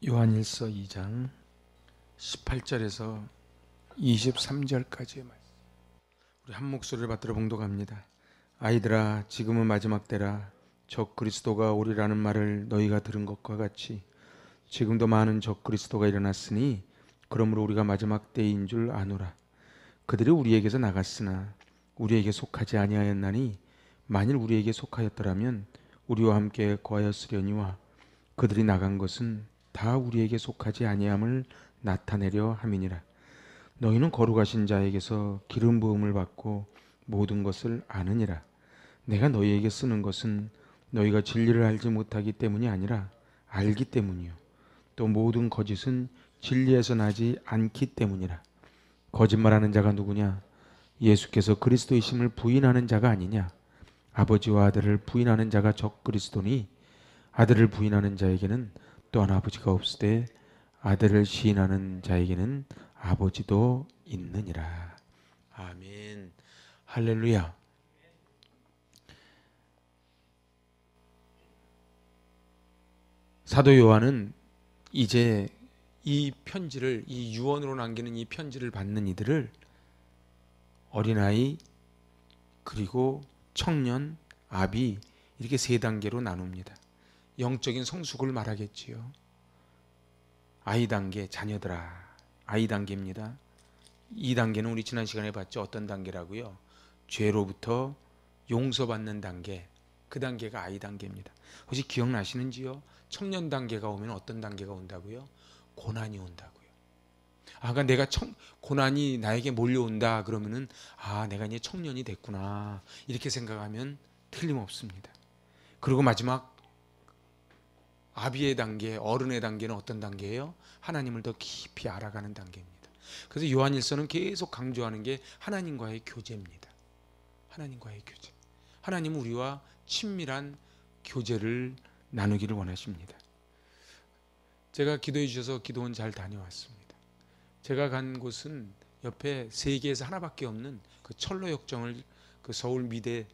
요한일서 2장 18절에서 23절까지의 말씀. 우리 한 목소리를 받들어 봉독합니다. 아이들아, 지금은 마지막 때라. 적 그리스도가 오리라는 말을 너희가 들은 것과 같이 지금도 많은 적 그리스도가 일어났으니 그러므로 우리가 마지막 때인 줄 아노라. 그들이 우리에게서 나갔으나 우리에게 속하지 아니하였나니 만일 우리에게 속하였더라면 우리와 함께 거하였으려니와 그들이 나간 것은 다 우리에게 속하지 아니함을 나타내려 함이니라. 너희는 거룩하신 자에게서 기름 부음을 받고 모든 것을 아느니라. 내가 너희에게 쓰는 것은 너희가 진리를 알지 못하기 때문이 아니라 알기 때문이요 또 모든 거짓은 진리에서 나지 않기 때문이라. 거짓말하는 자가 누구냐? 예수께서 그리스도이심을 부인하는 자가 아니냐? 아버지와 아들을 부인하는 자가 적 그리스도니 아들을 부인하는 자에게는 또한 아버지가 없으되 아들을 시인하는 자에게는 아버지도 있느니라. 아멘. 할렐루야. 사도 요한은 이제 이 편지를, 이 유언으로 남기는 이 편지를 받는 이들을 어린아이, 그리고 청년, 아비, 이렇게 세 단계로 나눕니다. 영적인 성숙을 말하겠지요. 아이 단계, 자녀들아, 아이 단계입니다. 이 단계는 우리 지난 시간에 봤죠. 어떤 단계라고요? 죄로부터 용서받는 단계, 그 단계가 아이 단계입니다. 혹시 기억나시는지요? 청년 단계가 오면 어떤 단계가 온다고요? 고난이 온다고요. 그러니까 내가 고난이 나에게 몰려온다 그러면은 내가 이제 청년이 됐구나 이렇게 생각하면 틀림없습니다. 그리고 마지막 아비의 단계, 어른의 단계는 어떤 단계예요? 하나님을 더 깊이 알아가는 단계입니다. 그래서 요한일서는 계속 강조하는 게 하나님과의 교제입니다. 하나님과의 교제. 하나님은 우리와 친밀한 교제를 나누기를 원하십니다. 제가 기도해 주셔서 기도원 잘 다녀왔습니다. 제가 간 곳은 옆에 세계에서 하나밖에 없는 그 철로 역정을 그 서울 미대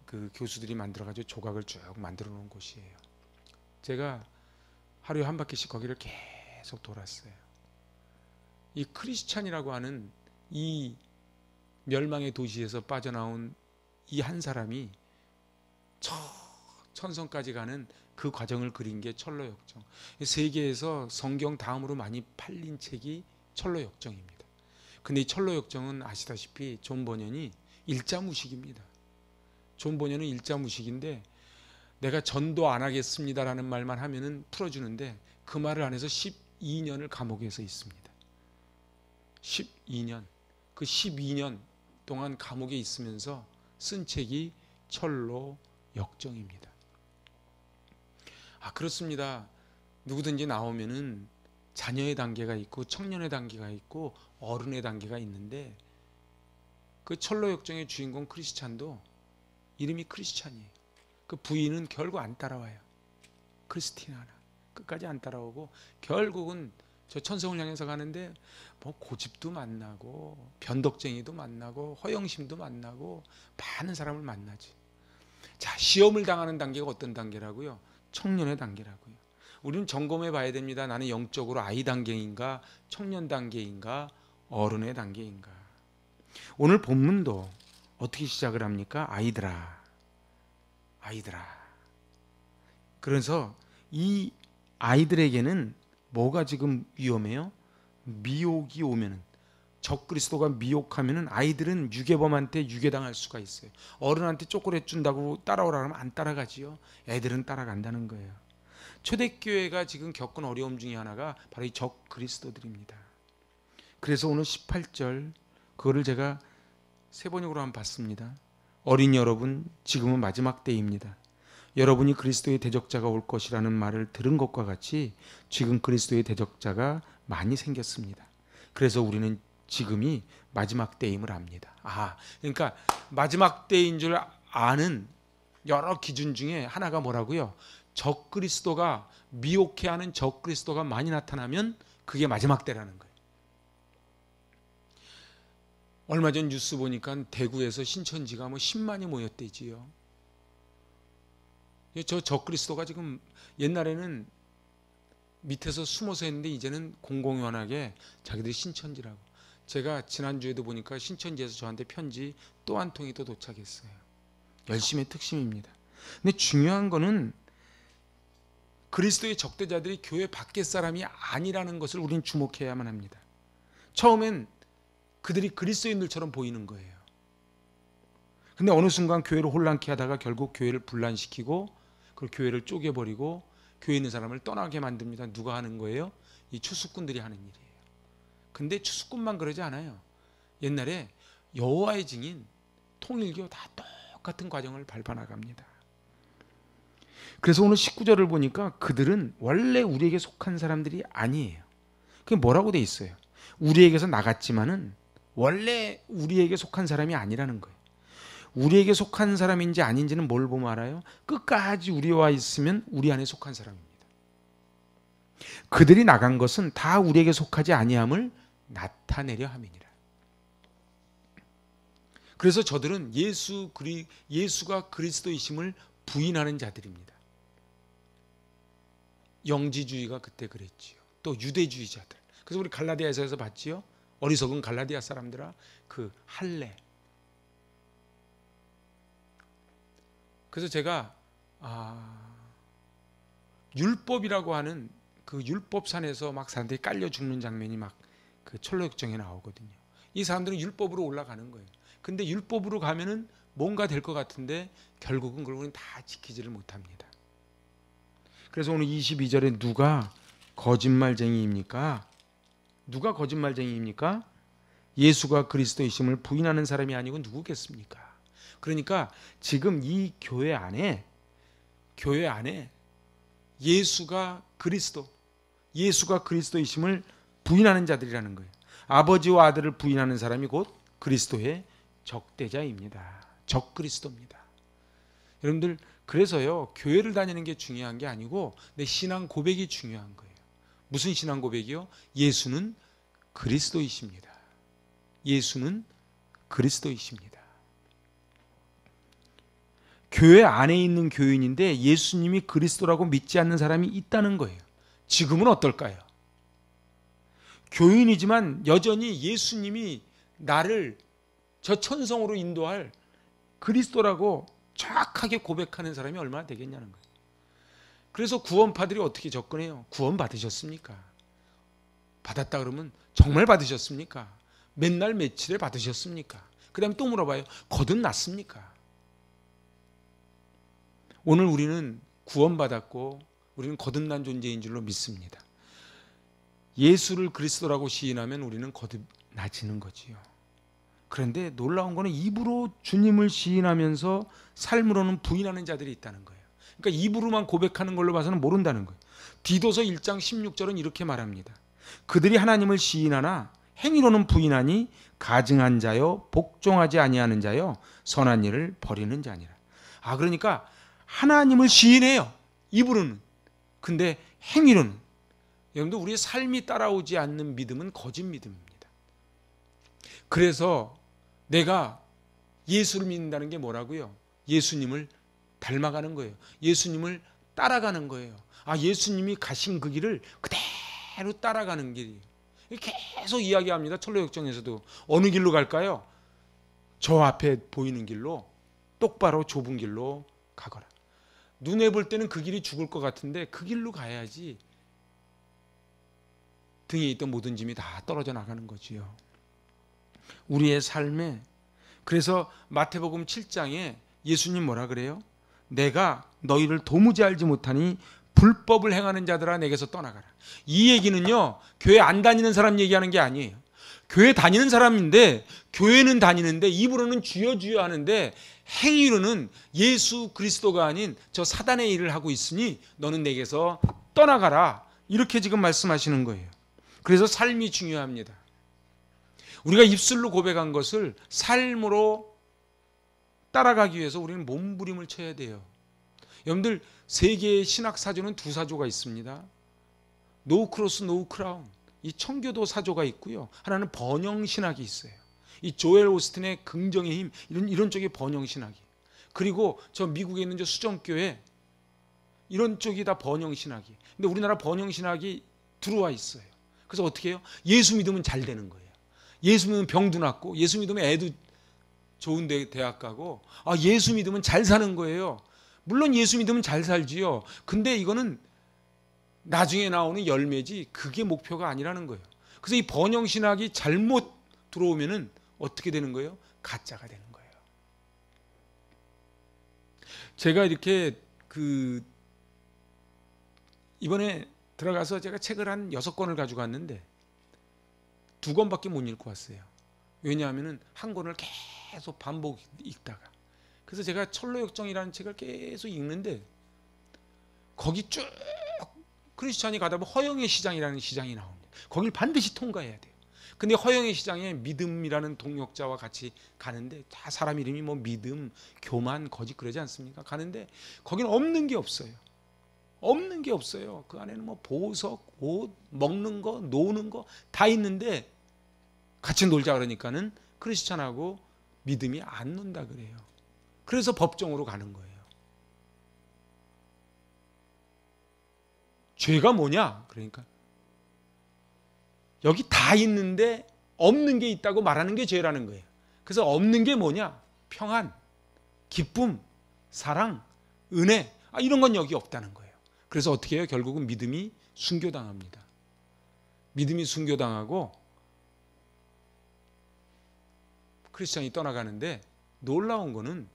그 교수들이 만들어가지고 조각을 쭉 만들어 놓은 곳이에요. 제가 하루에 한 바퀴씩 거기를 계속 돌았어요. 이 크리스찬이라고 하는 이 멸망의 도시에서 빠져나온 이 한 사람이 천성까지 가는 그 과정을 그린 게 철로 역정. 세계에서 성경 다음으로 많이 팔린 책이 철로 역정입니다. 근데 이 철로 역정은 아시다시피 존 버년이 일자무식입니다. 존 버년은 일자무식인데 내가 전도 안 하겠습니다라는 말만 하면은 풀어주는데 그 말을 안 해서 12년을 감옥에서 있습니다. 12년. 그 12년 동안 감옥에 있으면서 쓴 책이 철로 역정입니다. 그렇습니다. 누구든지 나오면은 자녀의 단계가 있고 청년의 단계가 있고 어른의 단계가 있는데 그 철로 역정의 주인공 크리스찬도 이름이 크리스찬이에요. 그 부인은 결국 안 따라와요. 크리스티나나 끝까지 안 따라오고 결국은 저 천성을 향해서 가는데 뭐 고집도 만나고 변덕쟁이도 만나고 허영심도 만나고 많은 사람을 만나지. 자, 시험을 당하는 단계가 어떤 단계라고요? 청년의 단계라고요. 우리는 점검해 봐야 됩니다. 나는 영적으로 아이 단계인가 청년 단계인가 어른의 단계인가. 오늘 본문도 어떻게 시작을 합니까? 아이들아. 그래서 이 아이들에게는 뭐가 지금 위험해요? 미혹이 오면은, 적그리스도가 미혹하면은 아이들은 유괴범한테 유괴당할 수가 있어요. 어른한테 초콜릿 준다고 따라오라 하면 안 따라가지요. 애들은 따라간다는 거예요. 초대교회가 지금 겪은 어려움 중에 하나가 바로 이 적그리스도들입니다. 그래서 오늘 18절 그거를 제가 세 번역으로 한번 봤습니다. 어린 여러분, 지금은 마지막 때입니다. 여러분이 그리스도의 대적자가 올 것이라는 말을 들은 것과 같이 지금 그리스도의 대적자가 많이 생겼습니다. 그래서 우리는 지금이 마지막 때임을 압니다. 그러니까 마지막 때인 줄 아는 여러 기준 중에 하나가 뭐라고요? 적그리스도가 미혹해하는 적그리스도가 많이 나타나면 그게 마지막 때라는 거예요. 얼마 전 뉴스 보니까 대구에서 신천지가 10만이 모였대지요. 저 적그리스도가 지금 옛날에는 밑에서 숨어서 했는데 이제는 공공연하게 자기들이 신천지라고. 제가 지난주에도 보니까 신천지에서 저한테 편지 또 한 통이 또 도착했어요. 열심의 특심입니다. 근데 중요한 거는 그리스도의 적대자들이 교회 밖의 사람이 아니라는 것을 우리는 주목해야만 합니다. 처음엔 그들이 그리스도인들처럼 보이는 거예요. 근데 어느 순간 교회를 혼란케 하다가 결국 교회를 분란시키고 그 교회를 쪼개버리고 교회에 있는 사람을 떠나게 만듭니다. 누가 하는 거예요? 이 추수꾼들이 하는 일이에요. 근데 추수꾼만 그러지 않아요. 옛날에 여호와의 증인, 통일교 다 똑같은 과정을 밟아나갑니다. 그래서 오늘 19절을 보니까 그들은 원래 우리에게 속한 사람들이 아니에요. 그게 뭐라고 돼 있어요? 우리에게서 나갔지만은 원래 우리에게 속한 사람이 아니라는 거예요. 우리에게 속한 사람인지 아닌지는 뭘 보면 알아요? 끝까지 우리와 있으면 우리 안에 속한 사람입니다. 그들이 나간 것은 다 우리에게 속하지 아니함을 나타내려 함이니라. 그래서 저들은 예수가 그리스도이심을 부인하는 자들입니다. 영지주의가 그때 그랬지요. 또 유대주의자들. 그래서 우리 갈라디아에서 봤지요. 어리석은 갈라디아 사람들아, 그 할례. 그래서 제가 율법이라고 하는 그 율법산에서 막 사람들이 깔려 죽는 장면이 막 그 철로역정에 나오거든요. 이 사람들은 율법으로 올라가는 거예요. 근데 율법으로 가면은 뭔가 될 것 같은데 결국은 그걸 우리는 다 지키지를 못합니다. 그래서 오늘 22절에 누가 거짓말쟁이입니까? 누가 거짓말쟁이입니까? 예수가 그리스도이심을 부인하는 사람이 아니고 누구겠습니까? 그러니까 지금 이 교회 안에 예수가 그리스도이심을 부인하는 자들이라는 거예요. 아버지와 아들을 부인하는 사람이 곧 그리스도의 적대자입니다. 적그리스도입니다. 여러분들, 그래서요, 교회를 다니는 게 중요한 게 아니고 내 신앙 고백이 중요한 거예요. 무슨 신앙 고백이요? 예수는 그리스도이십니다. 예수는 그리스도이십니다. 교회 안에 있는 교인인데 예수님이 그리스도라고 믿지 않는 사람이 있다는 거예요. 지금은 어떨까요? 교인이지만 여전히 예수님이 나를 저 천성으로 인도할 그리스도라고 정확하게 고백하는 사람이 얼마나 되겠냐는 거예요. 그래서 구원파들이 어떻게 접근해요? 구원 받으셨습니까? 받았다 그러면 정말 받으셨습니까? 몇 날 며칠에 받으셨습니까? 그 다음에 또 물어봐요. 거듭났습니까? 오늘 우리는 구원받았고 우리는 거듭난 존재인 줄로 믿습니다. 예수를 그리스도라고 시인하면 우리는 거듭나지는 거지요. 그런데 놀라운 거는 입으로 주님을 시인하면서 삶으로는 부인하는 자들이 있다는 거예요. 그러니까 입으로만 고백하는 걸로 봐서는 모른다는 거예요. 디도서 1장 16절은 이렇게 말합니다. 그들이 하나님을 시인하나 행위로는 부인하니 가증한 자요 복종하지 아니하는 자요 선한 일을 버리는 자니라. 그러니까 하나님을 시인해요. 입으로는. 근데 행위로는. 여러분들, 우리의 삶이 따라오지 않는 믿음은 거짓 믿음입니다. 그래서 내가 예수를 믿는다는 게 뭐라고요? 예수님을 닮아가는 거예요. 예수님을 따라가는 거예요. 예수님이 가신 그 길을 그대로 따라가는 길이에요. 계속 이야기합니다. 철로역정에서도. 어느 길로 갈까요? 저 앞에 보이는 길로, 똑바로 좁은 길로 가거라. 눈에 볼 때는 그 길이 죽을 것 같은데 그 길로 가야지 등에 있던 모든 짐이 다 떨어져 나가는 거지요. 우리의 삶에. 그래서 마태복음 7장에 예수님 뭐라 그래요? 내가 너희를 도무지 알지 못하니 불법을 행하는 자들아 내게서 떠나가라. 이 얘기는요, 교회 안 다니는 사람 얘기하는 게 아니에요. 교회 다니는 사람인데, 교회는 다니는데 입으로는 주여 주여 하는데 행위로는 예수 그리스도가 아닌 저 사단의 일을 하고 있으니 너는 내게서 떠나가라. 이렇게 지금 말씀하시는 거예요. 그래서 삶이 중요합니다. 우리가 입술로 고백한 것을 삶으로 따라가기 위해서 우리는 몸부림을 쳐야 돼요. 여러분들, 세계의 신학 사조는 두 사조가 있습니다. 노 크로스 노 크라운, 이 청교도 사조가 있고요. 하나는 번영 신학이 있어요. 이 조엘 오스틴의 긍정의 힘, 이런 쪽의 번영 신학이. 그리고 저 미국에 있는 저 수정교회, 이런 쪽이 다 번영신학이. 근데 우리나라 번영신학이 들어와 있어요. 그래서 어떻게 해요? 예수 믿으면 잘 되는 거예요. 예수 믿으면 병도 낫고, 예수 믿으면 애도 좋은 대학 가고, 예수 믿으면 잘 사는 거예요. 물론 예수 믿으면 잘 살지요. 근데 이거는 나중에 나오는 열매지 그게 목표가 아니라는 거예요. 그래서 이 번영신학이 잘못 들어오면은 어떻게 되는 거예요? 가짜가 되는 거예요. 제가 이렇게 이번에 들어가서 제가 책을 한 6권을 가지고 왔는데 2권밖에 못 읽고 왔어요. 왜냐하면은 한 권을 계속 반복 읽다가. 그래서 제가 철로역정이라는 책을 계속 읽는데 거기 쭉 크리스찬이 가다 보면 허영의 시장이라는 시장이 나옵니다. 거길 반드시 통과해야 돼요. 근데 허영의 시장에 믿음이라는 동역자와 같이 가는데 다 사람 이름이 뭐 믿음, 교만, 거짓 그러지 않습니까? 가는데 거기는 없는 게 없어요. 없는 게 없어요. 그 안에는 뭐 보석, 옷, 먹는 거, 노는 거 다 있는데 같이 놀자 그러니까는 크리스찬하고 믿음이 안 논다 그래요. 그래서 법정으로 가는 거예요. 죄가 뭐냐? 그러니까 여기 다 있는데 없는 게 있다고 말하는 게 죄라는 거예요. 그래서 없는 게 뭐냐? 평안, 기쁨, 사랑, 은혜, 이런 건 여기 없다는 거예요. 그래서 어떻게 해요? 결국은 믿음이 순교당합니다. 믿음이 순교당하고 크리스찬이 떠나가는데 놀라운 거는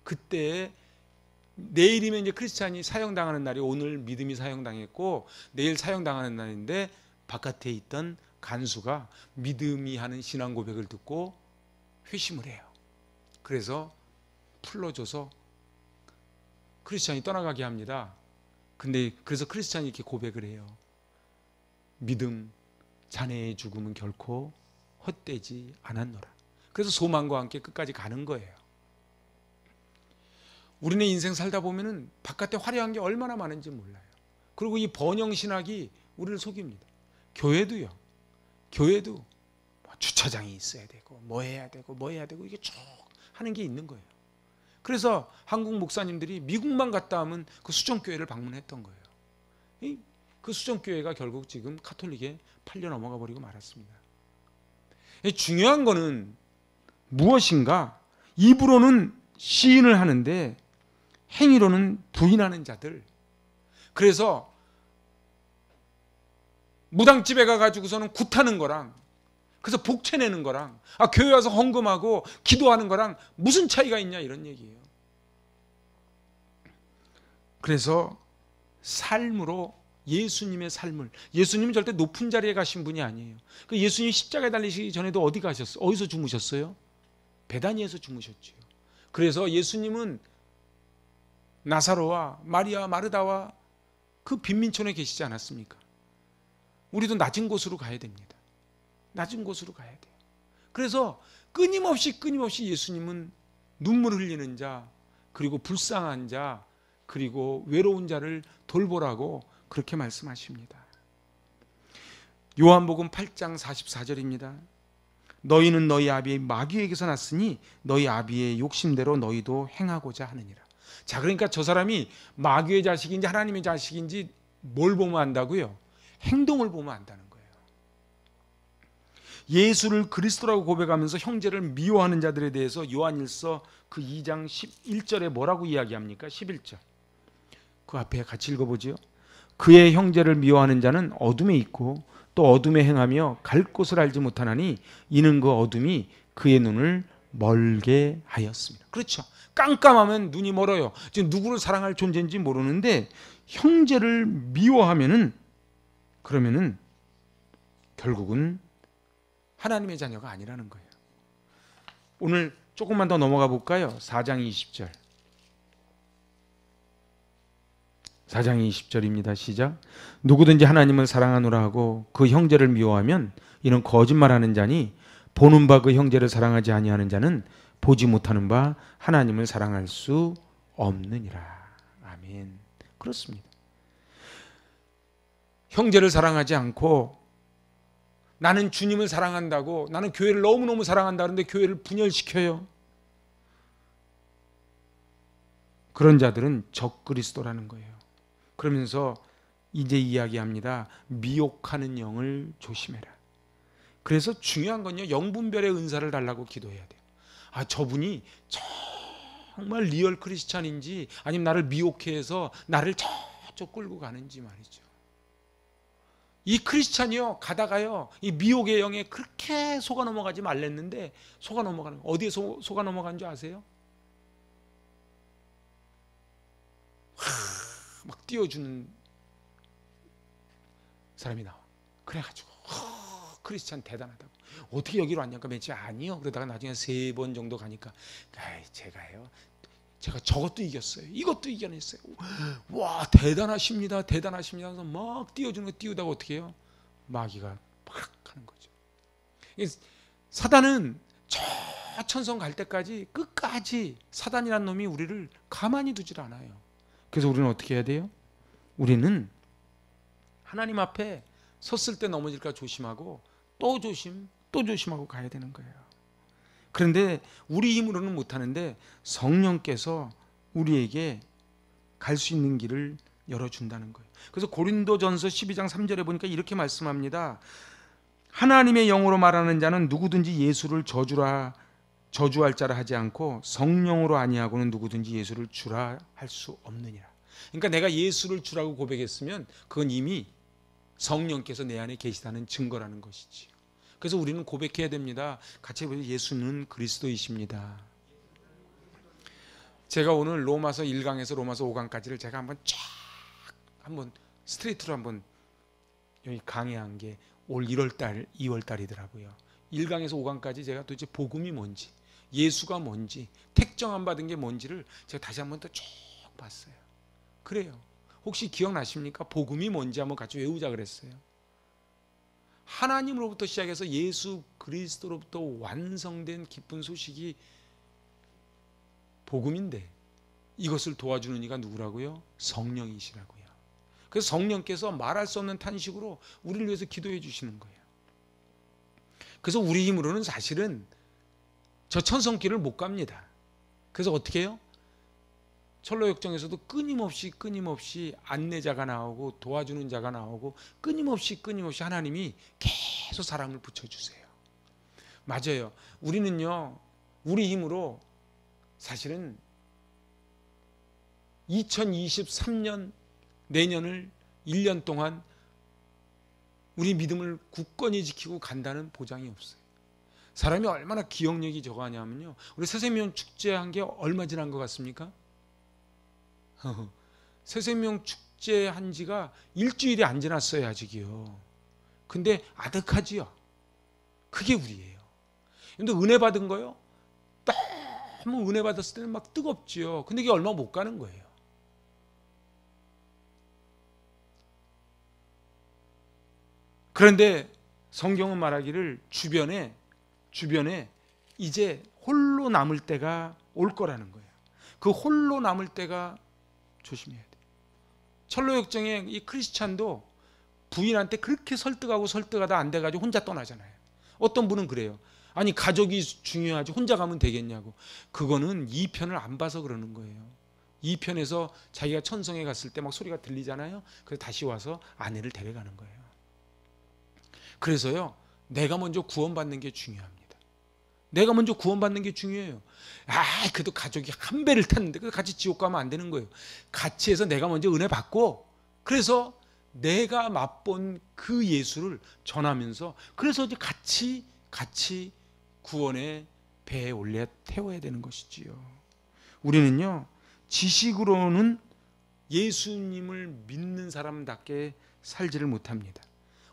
그때 내일이면 이제 크리스찬이 사형당하는 날이 오늘 믿음이 사형당했고 내일 사형당하는 날인데 바깥에 있던 간수가 믿음이 하는 신앙 고백을 듣고 회심을 해요. 그래서 풀러줘서 크리스찬이 떠나가게 합니다. 근데 그래서 크리스찬이 이렇게 고백을 해요. 믿음, 자네의 죽음은 결코 헛되지 않았노라. 그래서 소망과 함께 끝까지 가는 거예요. 우리네 인생 살다 보면은 바깥에 화려한 게 얼마나 많은지 몰라요. 그리고 이 번영신학이 우리를 속입니다. 교회도요. 교회도 주차장이 있어야 되고 뭐 해야 되고 뭐 해야 되고 이게 쭉 하는 게 있는 거예요. 그래서 한국 목사님들이 미국만 갔다 하면 그 수정교회를 방문했던 거예요. 그 수정교회가 결국 지금 카톨릭에 팔려 넘어가 버리고 말았습니다. 중요한 거는 무엇인가? 입으로는 시인을 하는데 행위로는 부인하는 자들. 그래서 무당집에 가가지고서는 굿하는 거랑 그래서 복채내는 거랑 교회 와서 헌금하고 기도하는 거랑 무슨 차이가 있냐 이런 얘기예요. 그래서 삶으로 예수님의 삶을, 예수님은 절대 높은 자리에 가신 분이 아니에요. 예수님이 십자가에 달리시기 전에도 어디 가셨어요? 어디서 주무셨어요? 베다니에서 주무셨죠. 그래서 예수님은 나사로와 마리아 마르다와 그 빈민촌에 계시지 않았습니까? 우리도 낮은 곳으로 가야 됩니다. 낮은 곳으로 가야 돼요. 그래서 끊임없이 예수님은 눈물 흘리는 자, 그리고 불쌍한 자, 그리고 외로운 자를 돌보라고 그렇게 말씀하십니다. 요한복음 8장 44절입니다. 너희는 너희 아비의 마귀에게서 났으니 너희 아비의 욕심대로 너희도 행하고자 하느니라. 자, 그러니까 저 사람이 마귀의 자식인지 하나님의 자식인지 뭘 보면 안다고요? 행동을 보면 안다는 거예요. 예수를 그리스도라고 고백하면서 형제를 미워하는 자들에 대해서 요한일서 그 2장 11절에 뭐라고 이야기합니까? 11절. 그 앞에 같이 읽어보죠. 그의 형제를 미워하는 자는 어둠에 있고 또 어둠에 행하며 갈 곳을 알지 못하나니 이는 그 어둠이 그의 눈을 멀게 하였습니다. 그렇죠. 깜깜하면 눈이 멀어요. 지금 누구를 사랑할 존재인지 모르는데 형제를 미워하면은 그러면은 결국은 하나님의 자녀가 아니라는 거예요. 오늘 조금만 더 넘어가 볼까요? 4장 20절. 4장 20절입니다. 시작. 누구든지 하나님을 사랑하노라 하고 그 형제를 미워하면 이는 거짓말하는 자니 보는 바 그 형제를 사랑하지 아니하는 자는 보지 못하는 바 하나님을 사랑할 수 없느니라. 아멘. 그렇습니다. 형제를 사랑하지 않고 나는 주님을 사랑한다고, 나는 교회를 너무너무 사랑한다 그런데 교회를 분열시켜요. 그런 자들은 적그리스도라는 거예요. 그러면서 이제 이야기합니다. 미혹하는 영을 조심해라. 그래서 중요한 건요, 영분별의 은사를 달라고 기도해야 돼요. 아, 저분이 정말 리얼 크리스찬인지 아니면 나를 미혹해 해서 나를 저쪽 끌고 가는지 말이죠. 이 크리스찬이요, 가다가요, 이 미혹의 영에 그렇게 속아 넘어가지 말랬는데 속아 넘어가는 거. 어디에 속아 넘어간 줄 아세요? 막 띄워주는 사람이 나와. 그래가지고 크리스찬 대단하다고. 어떻게 여기로 왔냐니까 맨 처음에 아니요. 그러다가 나중에 3번 정도 가니까 제가 저것도 이겼어요. 이것도 이겨냈어요. 와, 대단하십니다. 대단하십니다. 그래서 막 띄워주는 거 띄우다가 어떻게 해요? 마귀가 팍 하는 거죠. 사단은 저 천성 갈 때까지 끝까지 사단이란 놈이 우리를 가만히 두질 않아요. 그래서 우리는 어떻게 해야 돼요? 우리는 하나님 앞에 섰을 때 넘어질까 조심하고 또 조심하고 가야 되는 거예요. 그런데 우리 힘으로는 못하는데 성령께서 우리에게 갈 수 있는 길을 열어준다는 거예요. 그래서 고린도전서 12장 3절에 보니까 이렇게 말씀합니다. 하나님의 영으로 말하는 자는 누구든지 예수를 저주할 자라 하지 않고 성령으로 아니하고는 누구든지 예수를 주라 할 수 없느니라. 그러니까 내가 예수를 주라고 고백했으면 그건 이미 성령께서 내 안에 계시다는 증거라는 것이지요. 그래서 우리는 고백해야 됩니다. 같이 해보세요. 예수는 그리스도이십니다. 제가 오늘 로마서 1강에서 로마서 5강까지를 제가 한번 스트레이트로 한번 여기 강의한 게 올 1월달 2월달이더라고요. 1강에서 5강까지 제가 도대체 복음이 뭔지, 예수가 뭔지, 택정안 받은 게 뭔지를 제가 다시 한번 더 쭉 봤어요. 그래요. 혹시 기억나십니까? 복음이 뭔지 한번 같이 외우자 그랬어요. 하나님으로부터 시작해서 예수 그리스도로부터 완성된 기쁜 소식이 복음인데 이것을 도와주는 이가 누구라고요? 성령이시라고요. 그래서 성령께서 말할 수 없는 탄식으로 우리를 위해서 기도해 주시는 거예요. 그래서 우리 힘으로는 사실은 저 천성길을 못 갑니다. 그래서 어떻게 해요? 철로역정에서도 끊임없이 안내자가 나오고 도와주는 자가 나오고 끊임없이 하나님이 계속 사람을 붙여주세요. 맞아요. 우리는요, 우리 힘으로 사실은 2023년 내년을 1년 동안 우리 믿음을 굳건히 지키고 간다는 보장이 없어요. 사람이 얼마나 기억력이 저하냐면요, 우리 새생명 축제한 게 얼마 지난 것 같습니까? 새생명 축제한 지가 일주일이 안 지났어요, 아직이요. 근데 아득하지요. 그게 우리예요. 근데 은혜 받은 거요, 너무 은혜 받았을 때는 막 뜨겁지요. 근데 이게 얼마 못 가는 거예요. 그런데 성경은 말하기를 주변에 이제 홀로 남을 때가 올 거라는 거예요. 그 홀로 남을 때가 조심해야 돼요. 철로역정의 이 크리스찬도 부인한테 그렇게 설득하다 안 돼가지고 혼자 떠나잖아요. 어떤 분은 그래요. 아니, 가족이 중요하지 혼자 가면 되겠냐고. 그거는 2편을 안 봐서 그러는 거예요. 2편에서 자기가 천성에 갔을 때 막 소리가 들리잖아요. 그래서 다시 와서 아내를 데려가는 거예요. 그래서요, 내가 먼저 구원받는 게 중요합니다. 내가 먼저 구원받는 게 중요해요. 그래도 가족이 한 배를 탔는데 같이 지옥 가면 안 되는 거예요. 같이 해서 내가 먼저 은혜 받고, 그래서 내가 맛본 그 예수를 전하면서, 그래서 이제 같이 구원의 배에 올려 태워야 되는 것이지요. 우리는요, 지식으로는 예수님을 믿는 사람답게 살지를 못합니다.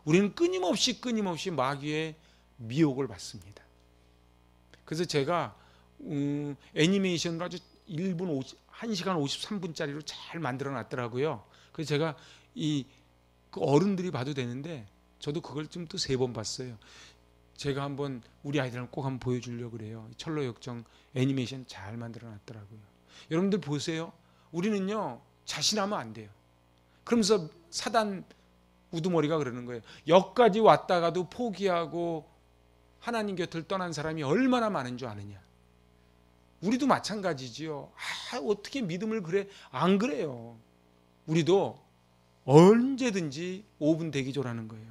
우리는 끊임없이 마귀의 미혹을 받습니다. 그래서 제가 애니메이션으로 아주 1시간 53분짜리로 잘 만들어 놨더라고요. 그래서 제가 그 어른들이 봐도 되는데 저도 그걸 좀 또 3번 봤어요. 제가 한번 우리 아이들한테 꼭 한번 보여주려고 그래요. 철로역정 애니메이션 잘 만들어 놨더라고요. 여러분들 보세요. 우리는요, 자신하면 안 돼요. 그러면서 사단 우두머리가 그러는 거예요. 여기까지 왔다가도 포기하고 하나님 곁을 떠난 사람이 얼마나 많은 줄 아느냐. 우리도 마찬가지지요. 어떻게 믿음을 그래? 안 그래요. 우리도 언제든지 5분 대기조라는 거예요.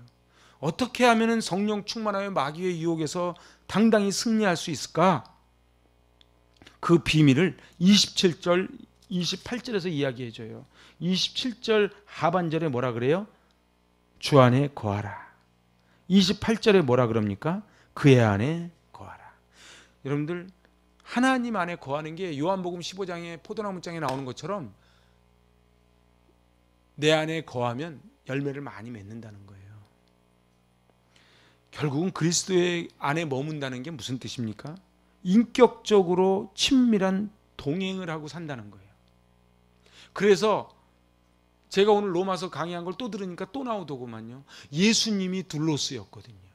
어떻게 하면 성령 충만하여 마귀의 유혹에서 당당히 승리할 수 있을까? 그 비밀을 27절, 28절에서 이야기해 줘요. 27절 하반절에 뭐라 그래요? 주 안에 거하라. 28절에 뭐라 그럽니까? 그의 안에 거하라. 여러분들, 하나님 안에 거하는 게 요한복음 15장에 포도나무장에 나오는 것처럼 내 안에 거하면 열매를 많이 맺는다는 거예요. 결국은 그리스도의 안에 머문다는 게 무슨 뜻입니까? 인격적으로 친밀한 동행을 하고 산다는 거예요. 그래서 제가 오늘 로마서 강의한 걸 또 들으니까 또 나오더구만요. 예수님이 둘로스였거든요.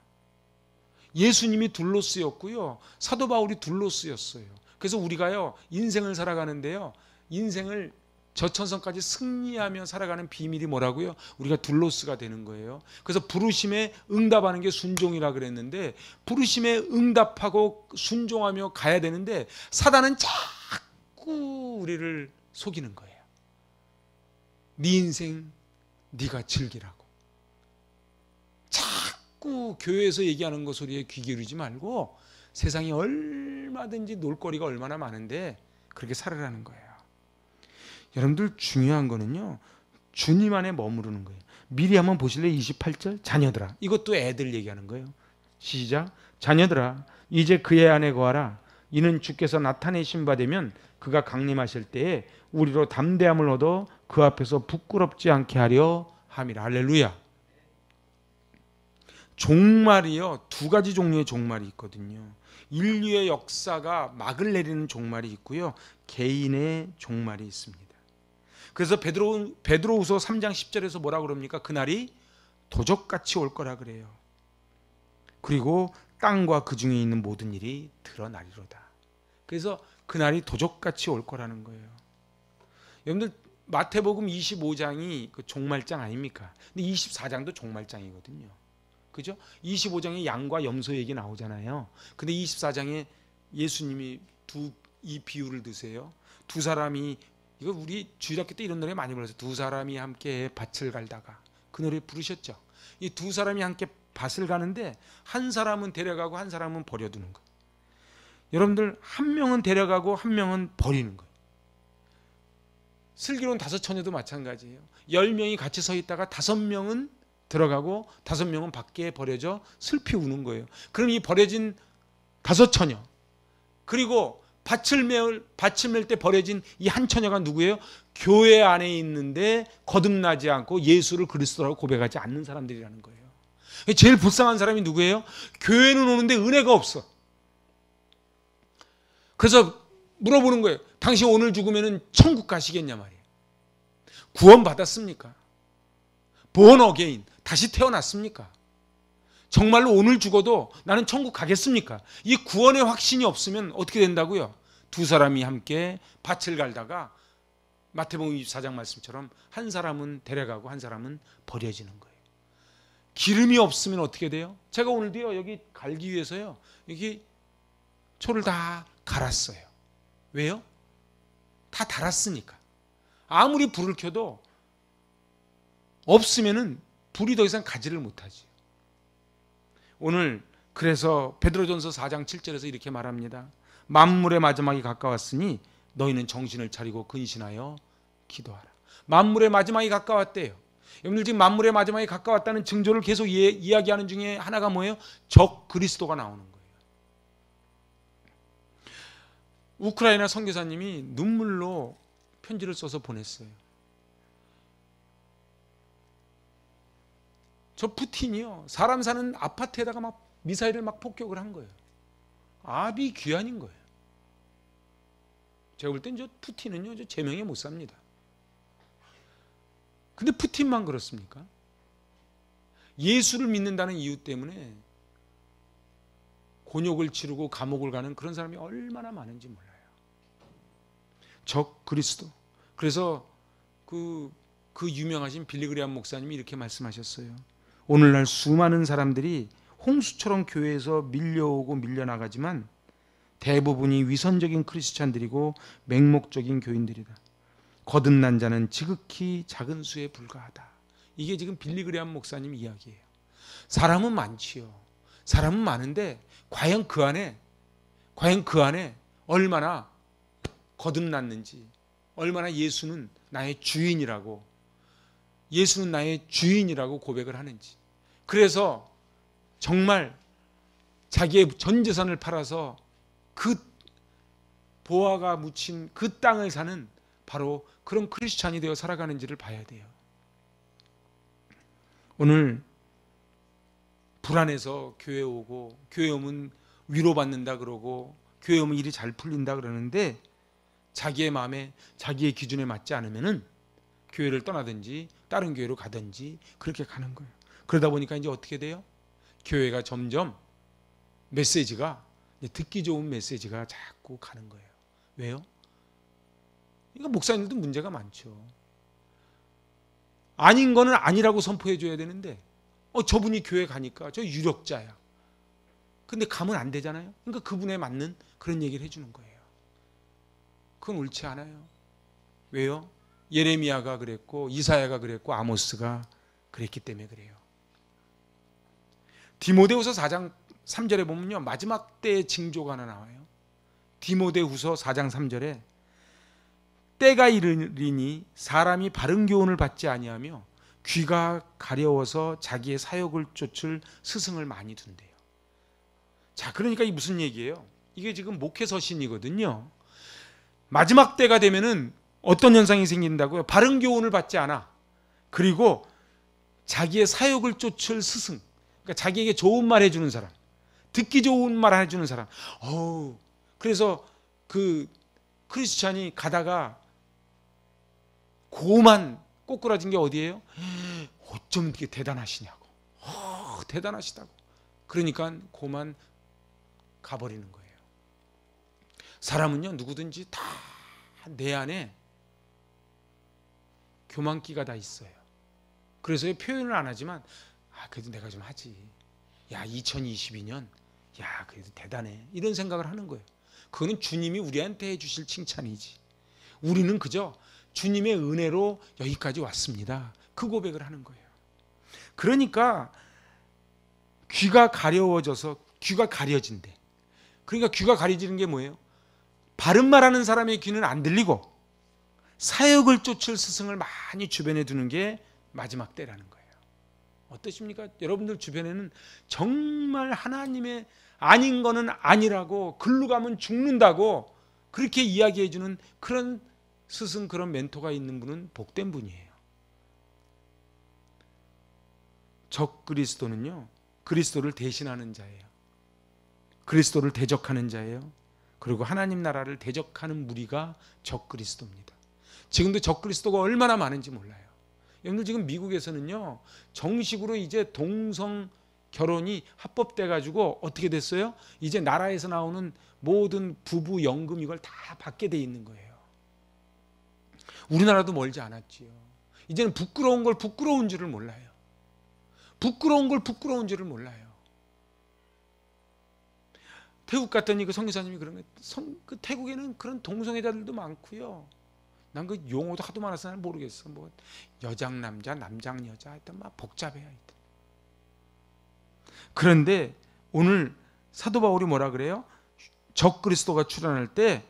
예수님이 둘로스였고요. 사도 바울이 둘로스였어요. 그래서 우리가요, 인생을 살아가는데요, 인생을 저천성까지 승리하며 살아가는 비밀이 뭐라고요? 우리가 둘로스가 되는 거예요. 그래서 부르심에 응답하는 게 순종이라 그랬는데, 부르심에 응답하고 순종하며 가야 되는데 사단은 자꾸 우리를 속이는 거예요. 네 인생 네가 즐기라고. 자꾸 교회에서 얘기하는 거 소리에 귀 기울이지 말고 세상에 얼마든지 놀거리가 얼마나 많은데 그렇게 살아라는 거예요. 여러분들, 중요한 거는요, 주님 안에 머무르는 거예요. 미리 한번 보실래요? 28절 자녀들아. 이것도 애들 얘기하는 거예요. 시작. 자녀들아 이제 그의 안에 거하라. 이는 주께서 나타내신 바 되면 그가 강림하실 때에 우리로 담대함을 얻어 그 앞에서 부끄럽지 않게 하려 함이라. 할렐루야. 종말이요, 두 가지 종류의 종말이 있거든요. 인류의 역사가 막을 내리는 종말이 있고요, 개인의 종말이 있습니다. 그래서 베드로후서 3장 10절에서 뭐라 그럽니까? 그날이 도적같이 올 거라 그래요. 그리고 땅과 그 중에 있는 모든 일이 드러나리로다. 그래서 그날이 도적같이 올 거라는 거예요. 여러분들, 마태복음 25장이 그 종말장 아닙니까? 근데 24장도 종말장이거든요. 그죠? 25장에 양과 염소 얘기 나오잖아요. 근데 24장에 예수님이 이 비유를 드세요. 두 사람이, 이거 우리 주일학교 때 이런 노래 많이 불렀어요. 두 사람이 함께 밭을 갈다가, 그 노래 부르셨죠. 이 두 사람이 함께 밭을 가는데 한 사람은 데려가고 한 사람은 버려두는 거예요. 여러분들, 한 명은 데려가고 한 명은 버리는 거예요. 슬기로운 다섯 처녀도 마찬가지예요. 10명이 같이 서 있다가 5명은 들어가고 5명은 밖에 버려져 슬피 우는 거예요. 그럼 이 버려진 5 처녀, 그리고 밭을 맬 때 버려진 이 한 처녀가 누구예요? 교회 안에 있는데 거듭나지 않고 예수를 그리스도라고 고백하지 않는 사람들이라는 거예요. 제일 불쌍한 사람이 누구예요? 교회는 오는데 은혜가 없어. 그래서 물어보는 거예요. 당신 오늘 죽으면 천국 가시겠냐 말이에요. 구원 받았습니까? born again, 다시 태어났습니까? 정말로 오늘 죽어도 나는 천국 가겠습니까? 이 구원의 확신이 없으면 어떻게 된다고요? 두 사람이 함께 밭을 갈다가 마태복음 24장 말씀처럼 한 사람은 데려가고 한 사람은 버려지는 거예요. 기름이 없으면 어떻게 돼요? 제가 오늘도요, 여기 갈기 위해서요, 여기 초를 다 갈았어요. 왜요? 다 달았으니까. 아무리 불을 켜도 없으면은 불이 더 이상 가지를 못하지. 오늘 그래서 베드로전서 4장 7절에서 이렇게 말합니다. 만물의 마지막이 가까웠으니 너희는 정신을 차리고 근신하여 기도하라. 만물의 마지막이 가까웠대요. 여러분들, 지금 만물의 마지막이 가까웠다는 징조를 계속 이야기하는 중에 하나가 뭐예요? 적 그리스도가 나오는 거예요. 우크라이나 선교사님이 눈물로 편지를 써서 보냈어요. 저 푸틴이요, 사람 사는 아파트에다가 막 미사일을 막 폭격을 한 거예요. 아비 귀환인 거예요. 제가 볼 땐 저 푸틴은요, 저 제명에 못 삽니다. 근데 푸틴만 그렇습니까? 예수를 믿는다는 이유 때문에 곤욕을 치르고 감옥을 가는 그런 사람이 얼마나 많은지 몰라요. 적 그리스도. 그래서 그 유명하신 빌리그리암 목사님이 이렇게 말씀하셨어요. 오늘날 수많은 사람들이 홍수처럼 교회에서 밀려오고 밀려나가지만 대부분이 위선적인 크리스찬들이고 맹목적인 교인들이다. 거듭난 자는 지극히 작은 수에 불과하다. 이게 지금 빌리그레암 목사님 이야기예요. 사람은 많지요. 사람은 많은데 과연 그 안에 얼마나 거듭났는지, 얼마나 예수는 나의 주인이라고 고백을 하는지. 그래서 정말 자기의 전 재산을 팔아서 그 보화가 묻힌 그 땅을 사는 바로 그런 크리스찬이 되어 살아가는지를 봐야 돼요. 오늘 불안해서 교회 오고, 교회 오면 위로받는다 그러고, 교회 오면 일이 잘 풀린다 그러는데 자기의 마음에, 자기의 기준에 맞지 않으면은 교회를 떠나든지 다른 교회로 가든지 그렇게 가는 거예요. 그러다 보니까 이제 어떻게 돼요? 교회가 점점 메시지가, 듣기 좋은 메시지가 자꾸 가는 거예요. 왜요? 이거 목사님들도 문제가 많죠. 아닌 거는 아니라고 선포해 줘야 되는데 저분이 교회 가니까 저 유력자야. 근데 가면 안 되잖아요. 그러니까 그분에 맞는 그런 얘기를 해주는 거예요. 그건 옳지 않아요. 왜요? 예레미야가 그랬고, 이사야가 그랬고, 아모스가 그랬기 때문에 그래요. 디모데후서 4장 3절에 보면요, 마지막 때의 징조가 하나 나와요. 디모데후서 4장 3절에 때가 이르리니 사람이 바른 교훈을 받지 아니하며 귀가 가려워서 자기의 사욕을 쫓을 스승을 많이 둔대요. 자, 그러니까 이 무슨 얘기예요? 이게 지금 목회서신이거든요. 마지막 때가 되면은 어떤 현상이 생긴다고요? 바른 교훈을 받지 않아. 그리고 자기의 사욕을 쫓을 스승, 그러니까 자기에게 좋은 말 해주는 사람, 듣기 좋은 말 해주는 사람. 그래서 그 크리스찬이 가다가 고만 꼬꾸라진 게 어디예요? 어쩜 이렇게 대단하시냐고. 대단하시다고. 그러니까 고만 가버리는 거예요. 사람은요, 누구든지 다 내 안에 교만기가 다 있어요. 그래서 표현을 안 하지만 그래도 내가 좀 하지. 야, 2022년 야, 그래도 대단해. 이런 생각을 하는 거예요. 그거는 주님이 우리한테 해주실 칭찬이지. 우리는 그저 주님의 은혜로 여기까지 왔습니다. 그 고백을 하는 거예요. 그러니까 귀가 가려워져서 귀가 가려진대. 그러니까 귀가 가려지는 게 뭐예요? 바른 말하는 사람의 귀는 안 들리고 사역을 쫓을 스승을 많이 주변에 두는 게 마지막 때라는 거예요. 어떠십니까? 여러분들 주변에는 정말 하나님의 아닌 거는 아니라고, 글로 가면 죽는다고 그렇게 이야기해 주는 그런 스승, 그런 멘토가 있는 분은 복된 분이에요. 적그리스도는요, 그리스도를 대신하는 자예요. 그리스도를 대적하는 자예요. 그리고 하나님 나라를 대적하는 무리가 적그리스도입니다. 지금도 적그리스도가 얼마나 많은지 몰라요. 여러분들 지금 미국에서는요, 정식으로 이제 동성 결혼이 합법돼 가지고 어떻게 됐어요? 이제 나라에서 나오는 모든 부부 연금 이걸 다 받게 돼 있는 거예요. 우리나라도 멀지 않았지요. 이제는 부끄러운 걸 부끄러운 줄을 몰라요. 부끄러운 걸 부끄러운 줄을 몰라요. 태국 갔더니 그 선교사님이 그런 거, 그 태국에는 그런 동성애자들도 많고요. 난 그 용어도 하도 많아서 난 모르겠어. 뭐 여장 남자, 남장 여자, 하여튼 막 복잡해요. 하여튼. 그런데 오늘 사도 바울이 뭐라 그래요? 적그리스도가 출현할 때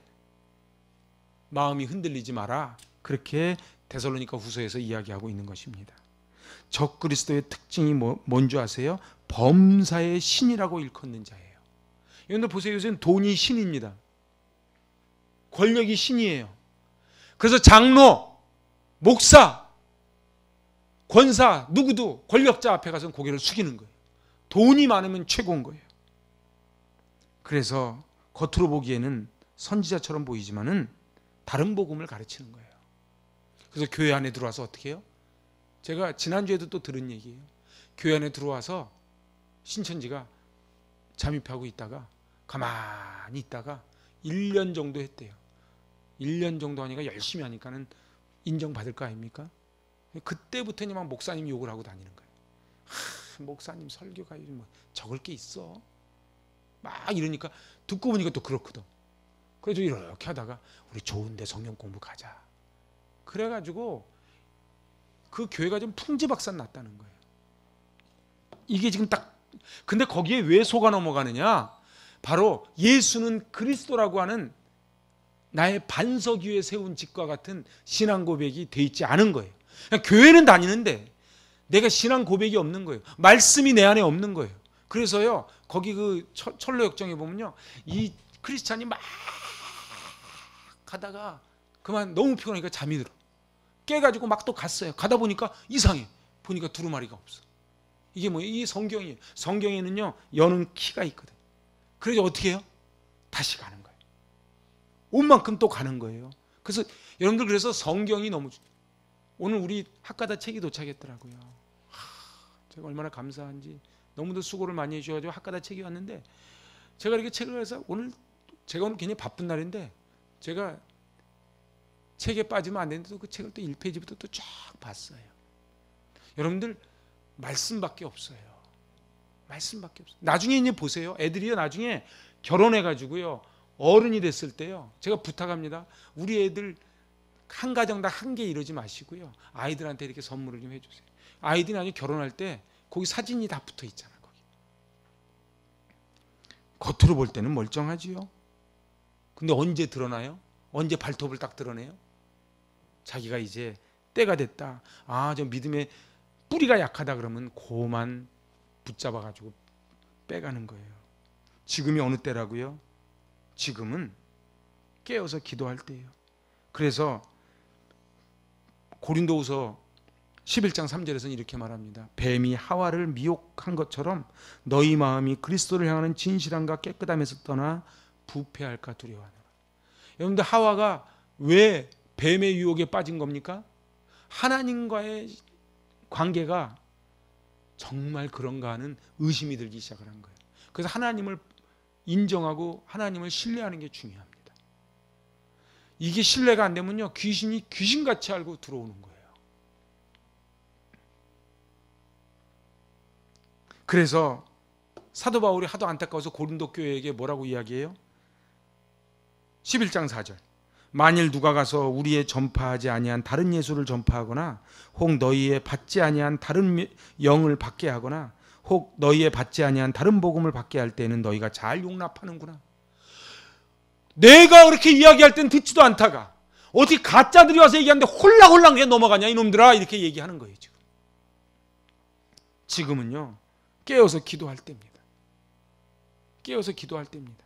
마음이 흔들리지 마라. 그렇게 데살로니가 후서에서 이야기하고 있는 것입니다. 적그리스도의 특징이 뭔지 아세요? 범사의 신이라고 일컫는 자예요. 여러분들 보세요. 요새는 돈이 신입니다. 권력이 신이에요. 그래서 장로, 목사, 권사, 누구도 권력자 앞에 가서 고개를 숙이는 거예요. 돈이 많으면 최고인 거예요. 그래서 겉으로 보기에는 선지자처럼 보이지만은 다른 복음을 가르치는 거예요. 그래서 교회 안에 들어와서 어떻게 해요? 제가 지난주에도 또 들은 얘기예요. 교회 안에 들어와서 신천지가 잠입하고 있다가 가만히 있다가 1년 정도 했대요. 1년 정도 하니까 열심히 하니까는 인정받을 거 아닙니까? 그때부터는 막 목사님 욕을 하고 다니는 거예요. 목사님 설교가 뭐 적을 게 있어. 막 이러니까 듣고 보니까 또 그렇거든. 그래서 이렇게 하다가 우리 좋은데 성경 공부 가자. 그래가지고 그 교회가 좀 풍지박산 났다는 거예요. 이게 지금 딱, 근데 거기에 왜 속아 넘어가느냐? 바로 예수는 그리스도라고 하는 나의 반석 위에 세운 집과 같은 신앙 고백이 돼 있지 않은 거예요. 그냥 교회는 다니는데 내가 신앙 고백이 없는 거예요. 말씀이 내 안에 없는 거예요. 그래서요, 거기 그 철로역정에 보면요, 이 크리스찬이 막 가다가 그만 너무 피곤하니까 잠이 들어. 깨가지고 막 또 갔어요. 가다 보니까 이상해. 보니까 두루마리가 없어. 이게 뭐예요? 이게 성경이에요. 성경에는요, 여는 키가 있거든. 그래서 어떻게 해요? 다시 가는 거예요. 온 만큼 또 가는 거예요. 그래서 여러분들, 그래서 성경이 너무, 오늘 우리 학가다 책이 도착했더라고요. 제가 얼마나 감사한지, 너무도 수고를 많이 해주셔가지고 학가다 책이 왔는데, 제가 이렇게 책을 해서 제가 오늘 굉장히 바쁜 날인데, 제가 책에 빠지면 안 되는데 그 책을 또 1페이지부터 또 쫙 봤어요. 여러분들, 말씀밖에 없어요. 말씀밖에 없어요. 나중에 이제 보세요. 애들이요, 나중에 결혼해가지고요, 어른이 됐을 때요, 제가 부탁합니다. 우리 애들 한 가정당 한 개 이러지 마시고요, 아이들한테 이렇게 선물을 좀 해주세요. 아이들이 나중에 결혼할 때 거기 사진이 다 붙어 있잖아. 거기 겉으로 볼 때는 멀쩡하지요. 근데 언제 드러나요? 언제 발톱을 딱 드러내요? 자기가 이제 때가 됐다, 저 믿음의 뿌리가 약하다 그러면 고만 붙잡아 가지고 빼가는 거예요. 지금이 어느 때라고요? 지금은 깨어서 기도할 때예요. 그래서 고린도후서 11장 3절에서는 이렇게 말합니다. 뱀이 하와를 미혹한 것처럼 너희 마음이 그리스도를 향하는 진실함과 깨끗함에서 떠나 부패할까 두려워하노라. 여러분들, 하와가 왜 뱀의 유혹에 빠진 겁니까? 하나님과의 관계가 정말 그런가 하는 의심이 들기 시작한 거예요. 그래서 하나님을 인정하고 하나님을 신뢰하는 게 중요합니다. 이게 신뢰가 안 되면요, 귀신이 귀신같이 알고 들어오는 거예요. 그래서 사도 바울이 하도 안타까워서 고린도 교회에게 뭐라고 이야기해요? 11장 4절. 만일 누가 가서 우리의 전파하지 아니한 다른 예수를 전파하거나 혹 너희의 받지 아니한 다른 영을 받게 하거나 혹 너희의 받지 아니한 다른 복음을 받게 할 때는 너희가 잘 용납하는구나. 내가 그렇게 이야기할 땐 듣지도 않다가 어떻게 가짜들이 와서 얘기하는데 홀랑홀랑 그냥 넘어가냐 이놈들아, 이렇게 얘기하는 거예요. 지금은요, 깨어서 기도할 때입니다. 깨어서 기도할 때입니다.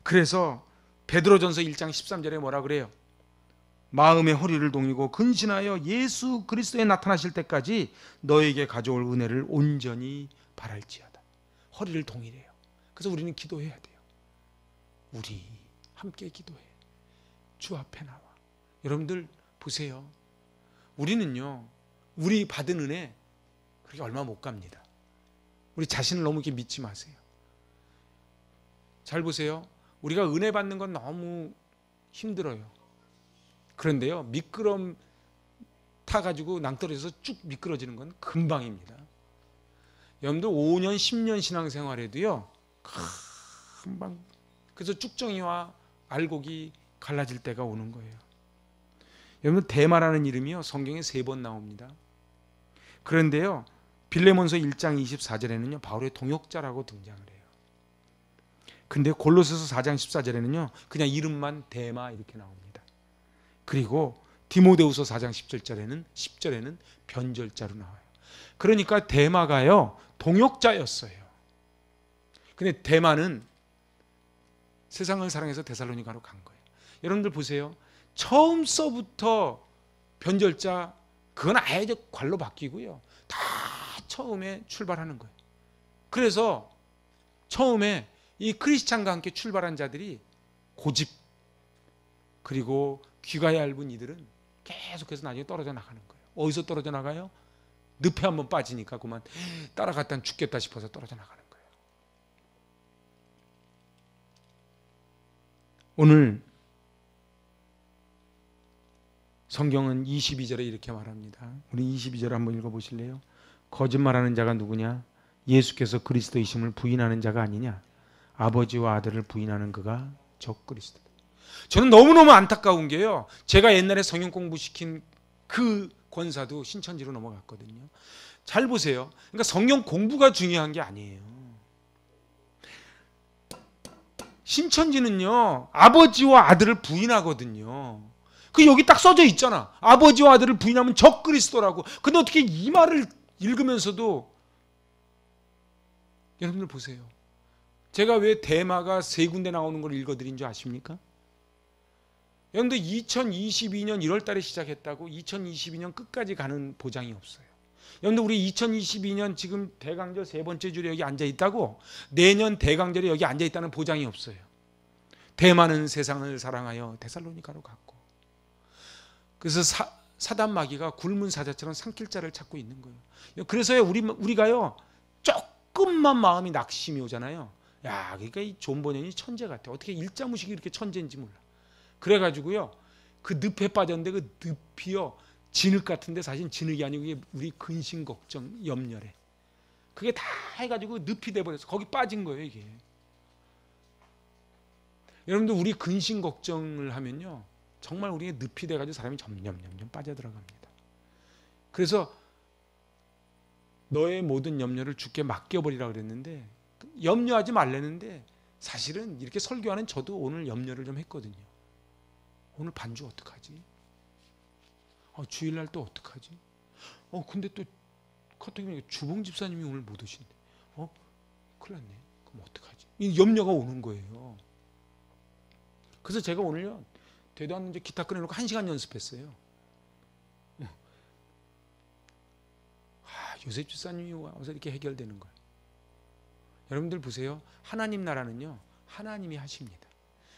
그래서 베드로전서 1장 13절에 뭐라 그래요? 마음의 허리를 동이고 근신하여 예수 그리스도에 나타나실 때까지 너에게 가져올 은혜를 온전히 바랄지어다. 허리를 동이래요. 그래서 우리는 기도해야 돼요. 우리 함께 기도해. 주 앞에 나와. 여러분들 보세요. 우리는요, 우리 받은 은혜 그렇게 얼마 못 갑니다. 우리 자신을 너무 이렇게 믿지 마세요. 잘 보세요. 우리가 은혜 받는 건 너무 힘들어요. 그런데요, 미끄럼 타가지고 낭떠러져서 쭉 미끄러지는 건 금방입니다. 여러분들 5년, 10년 신앙생활에도요, 금방, 그래서 쭉정이와 알곡이 갈라질 때가 오는 거예요. 여러분, 대마라는 이름이요, 성경에 3번 나옵니다. 그런데요, 빌레몬서 1장 24절에는요, 바울의 동역자라고 등장을 해요. 근데 골로새서 4장 14절에는요, 그냥 이름만 대마 이렇게 나옵니다. 그리고 디모데후서 4장 10절에는 변절자로 나와요. 그러니까 대마가요, 동역자였어요. 근데 대마는 세상을 사랑해서 데살로니가로 간 거예요. 여러분들 보세요. 처음서부터 변절자, 그건 아예 관로 바뀌고요, 다 처음에 출발하는 거예요. 그래서 처음에 이 크리스찬과 함께 출발한 자들이 고집, 그리고 귀가 얇은 이들은 계속해서 나중에 떨어져 나가는 거예요. 어디서 떨어져 나가요? 늪에 한번 빠지니까 그만 따라갔다는 죽겠다 싶어서 떨어져 나가는 거예요. 오늘 성경은 22절에 이렇게 말합니다. 우리 22절 한번 읽어보실래요? 거짓말하는 자가 누구냐? 예수께서 그리스도이심을 부인하는 자가 아니냐? 아버지와 아들을 부인하는 그가 적그리스도다. 저는 너무너무 안타까운 게요, 제가 옛날에 성경 공부시킨 그 권사도 신천지로 넘어갔거든요. 잘 보세요. 그러니까 성경 공부가 중요한 게 아니에요. 신천지는요, 아버지와 아들을 부인하거든요. 그 여기 딱 써져 있잖아. 아버지와 아들을 부인하면 적그리스도라고. 근데 어떻게 이 말을 읽으면서도, 여러분들 보세요. 제가 왜 대마가 세 군데 나오는 걸 읽어드린 줄 아십니까? 여러분들 2022년 1월 달에 시작했다고 2022년 끝까지 가는 보장이 없어요. 여러분들 우리 2022년 지금 대강절 세 번째 줄에 여기 앉아 있다고 내년 대강절에 여기 앉아 있다는 보장이 없어요. 대마는 세상을 사랑하여 데살로니가로 갔고, 그래서 사단 마귀가 굶은 사자처럼 산길자를 찾고 있는 거예요. 그래서 우리가요 조금만 마음이 낙심이 오잖아요. 야, 그러니까 이 존 버년이 천재 같아. 어떻게 일자무식이 이렇게 천재인지 몰라. 그래가지고요 그 늪에 빠졌는데 그 늪이요 진흙 같은데 사실 진흙이 아니고 이게 우리 근심 걱정 염려래. 그게 다 해가지고 늪이 돼버렸어. 거기 빠진 거예요 이게. 여러분들 우리 근심 걱정을 하면요 정말 우리의 늪이 돼가지고 사람이 점점 빠져들어갑니다. 그래서 너의 모든 염려를 주께 맡겨버리라 그랬는데, 염려하지 말라는데 사실은 이렇게 설교하는 저도 오늘 염려를 좀 했거든요. 오늘 반주 어떡하지? 주일날 또 어떡하지? 근데 또 카톡에 주봉 집사님이 오늘 못 오신대. 큰일 났네. 그럼 어떡하지? 이 염려가 오는 거예요. 그래서 제가 오늘요 되도 않는 이제 기타 꺼내놓고 1시간 연습했어요. 요셉 집사님이 와서 이렇게 해결되는 거예요. 여러분들 보세요. 하나님 나라는요 하나님이 하십니다.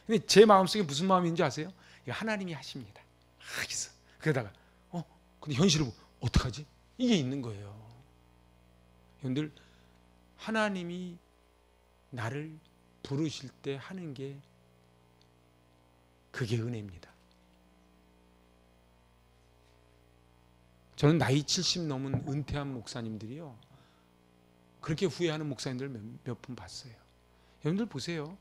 근데 제 마음속에 무슨 마음인지 아세요? 하나님이 하십니다. 하겠어. 그러다가 근데 현실을 어떡하지? 이게 있는 거예요. 여러분들 하나님이 나를 부르실 때 하는 게 그게 은혜입니다. 저는 나이 70 넘은 은퇴한 목사님들이요 그렇게 후회하는 목사님들 몇 분 봤어요. 여러분들 보세요.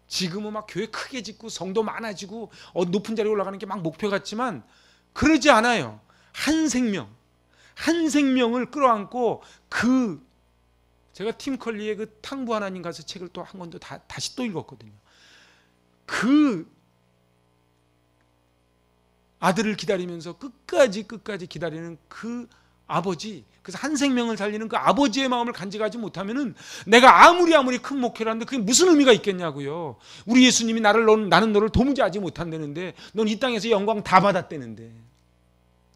지금은 막 교회 크게 짓고 성도 많아지고 높은 자리에 올라가는 게 막 목표 같지만 그러지 않아요. 한 생명을 끌어안고 제가 팀 컬리의 그 탕부 하나님 가서 책을 또 한 권도 다시 또 읽었거든요. 그 아들을 기다리면서 끝까지 기다리는 그 아버지, 그래서 한 생명을 살리는 그 아버지의 마음을 간직하지 못하면은 내가 아무리 큰 목회를 하는데 그게 무슨 의미가 있겠냐고요. 우리 예수님이 나는 너를 도무지 알지 못한다는데 넌 이 땅에서 영광 다 받았다는데.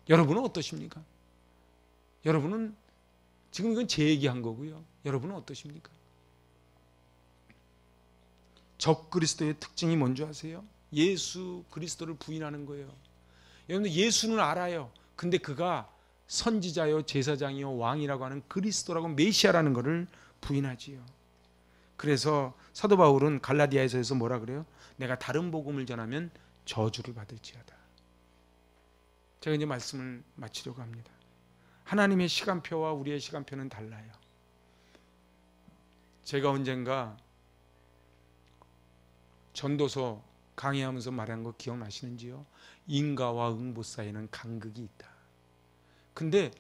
여러분은 어떠십니까? 여러분은 지금 이건 제 얘기한 거고요. 여러분은 어떠십니까? 적그리스도의 특징이 뭔지 아세요? 예수 그리스도를 부인하는 거예요. 여러분들 예수는 알아요. 근데 그가 선지자요 제사장이요 왕이라고 하는 그리스도라고 메시아라는 것을 부인하지요. 그래서 사도 바울은 갈라디아에서 뭐라 그래요? 내가 다른 복음을 전하면 저주를 받을지어다. 제가 이제 말씀을 마치려고 합니다. 하나님의 시간표와 우리의 시간표는 달라요. 제가 언젠가 전도서 강의하면서 말한 거 기억나시는지요? 인과와 응보 사이에는 간극이 있다. 근데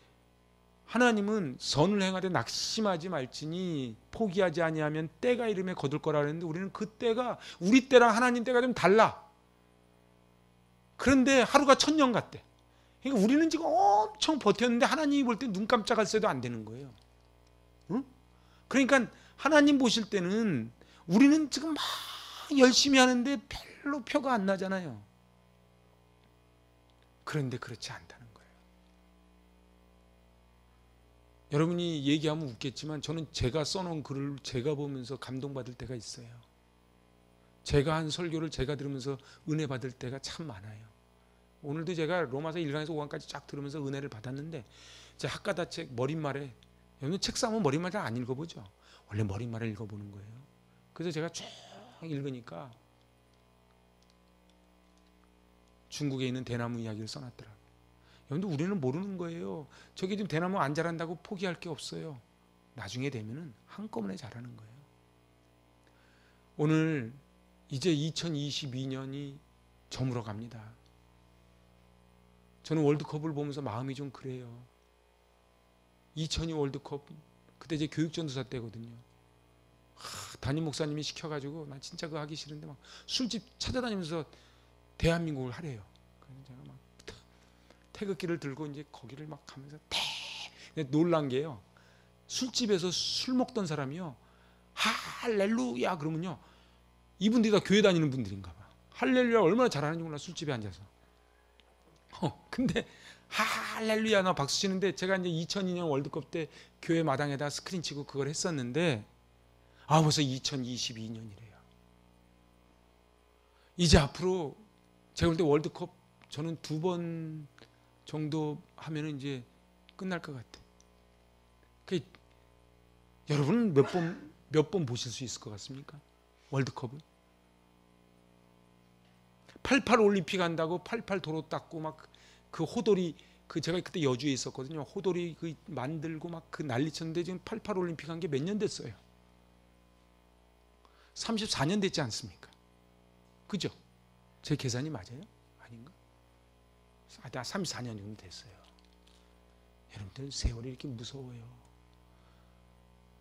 하나님은 선을 행하되 낙심하지 말지니 포기하지 아니하면 때가 이름에 거둘 거라 그랬는데 우리는 그 때가 우리 때랑 하나님 때가 좀 달라. 그런데 하루가 1000년 같대. 그러니까 우리는 지금 엄청 버텼는데 하나님이 볼 때 눈 깜짝할 새도 안 되는 거예요. 응? 그러니까 하나님 보실 때는 우리는 지금 막 열심히 하는데 별로 표가 안 나잖아요. 그런데 그렇지 않다는 거예요. 여러분이 얘기하면 웃겠지만 저는 제가 써놓은 글을 제가 보면서 감동받을 때가 있어요. 제가 한 설교를 제가 들으면서 은혜 받을 때가 참 많아요. 오늘도 제가 로마서 1강에서 5강까지 쫙 들으면서 은혜를 받았는데 제 학가다 책 머릿말에, 여러분 책 사면 머릿말을 안 읽어보죠. 원래 머릿말을 읽어보는 거예요. 그래서 제가 쭉 읽으니까 중국에 있는 대나무 이야기를 써놨더라고요. 여러분들 우리는 모르는 거예요. 저게 지금 대나무 안 자란다고 포기할 게 없어요. 나중에 되면은 한꺼번에 자라는 거예요. 오늘 이제 2022년이 저물어 갑니다. 저는 월드컵을 보면서 마음이 좀 그래요. 2002 월드컵 그때 제 교육전도사 때거든요. 담임 목사님이 시켜가지고 나 진짜 그거 하기 싫은데 막 술집 찾아다니면서 대한민국을 하래요. 그래서 제가 막 태극기를 들고 이제 거기를 막 가면서 근데 놀란 게요. 술집에서 술 먹던 사람이요. 할렐루야 그러면요. 이분들이 다 교회 다니는 분들인가 봐. 할렐루야 얼마나 잘하는지 몰라 술집에 앉아서. 근데 할렐루야 나 박수 치는데 제가 이제 2002년 월드컵 때 교회 마당에다 스크린 치고 그걸 했었는데 벌써 2022년이래요. 이제 앞으로 제가 볼 때 월드컵 저는 2번 정도 하면은 이제 끝날 것 같아. 여러분은 몇 번 보실 수 있을 것 같습니까? 월드컵을? 88 올림픽 한다고 88 도로 닦고 막 그 호돌이 제가 그때 여주에 있었거든요. 호돌이 그 만들고 막 그 난리 쳤는데 지금 88 올림픽 한 게 몇 년 됐어요? 34년 됐지 않습니까? 그죠? 제 계산이 맞아요? 아닌가? 34년 정도 됐어요. 여러분들 세월이 이렇게 무서워요.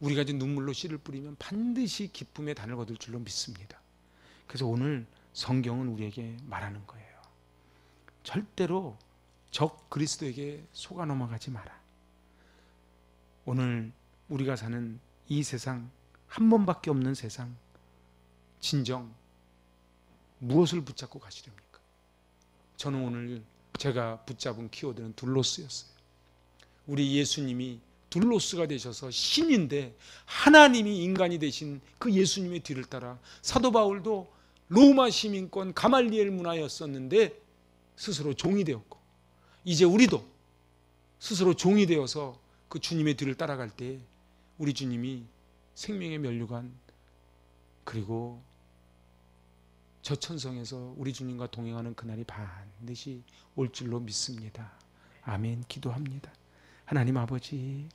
우리가 이제 눈물로 씨를 뿌리면 반드시 기쁨의 단을 거둘 줄로 믿습니다. 그래서 오늘 성경은 우리에게 말하는 거예요. 절대로 적 그리스도에게 속아 넘어가지 마라. 오늘 우리가 사는 이 세상, 한 번밖에 없는 세상, 진정 무엇을 붙잡고 가시렵니까? 저는 오늘 제가 붙잡은 키워드는 둘로스였어요. 우리 예수님이 둘로스가 되셔서 신인데 하나님이 인간이 되신 그 예수님의 뒤를 따라 사도 바울도 로마 시민권 가말리엘 문화였었는데 스스로 종이 되었고, 이제 우리도 스스로 종이 되어서 그 주님의 뒤를 따라갈 때 우리 주님이 생명의 면류관 그리고 저 천성에서 우리 주님과 동행하는 그날이 반드시 올 줄로 믿습니다. 아멘. 기도합니다. 하나님 아버지,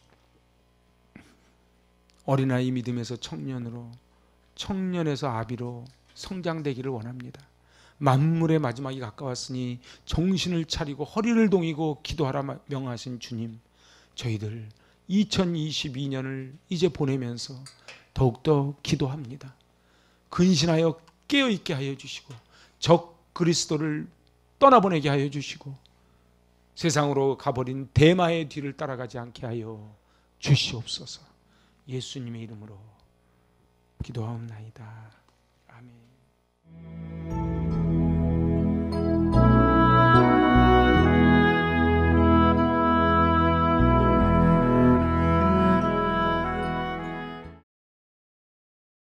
어린아이 믿음에서 청년으로, 청년에서 아비로 성장되기를 원합니다. 만물의 마지막이 가까웠으니 정신을 차리고 허리를 동이고 기도하라 명하신 주님, 저희들 2022년을 이제 보내면서 더욱더 기도합니다. 근신하여 깨어있게 하여 주시고 적 그리스도를 떠나보내게 하여 주시고 세상으로 가버린 대마의 뒤를 따라가지 않게 하여 주시옵소서. 예수님의 이름으로 기도하옵나이다. 아멘.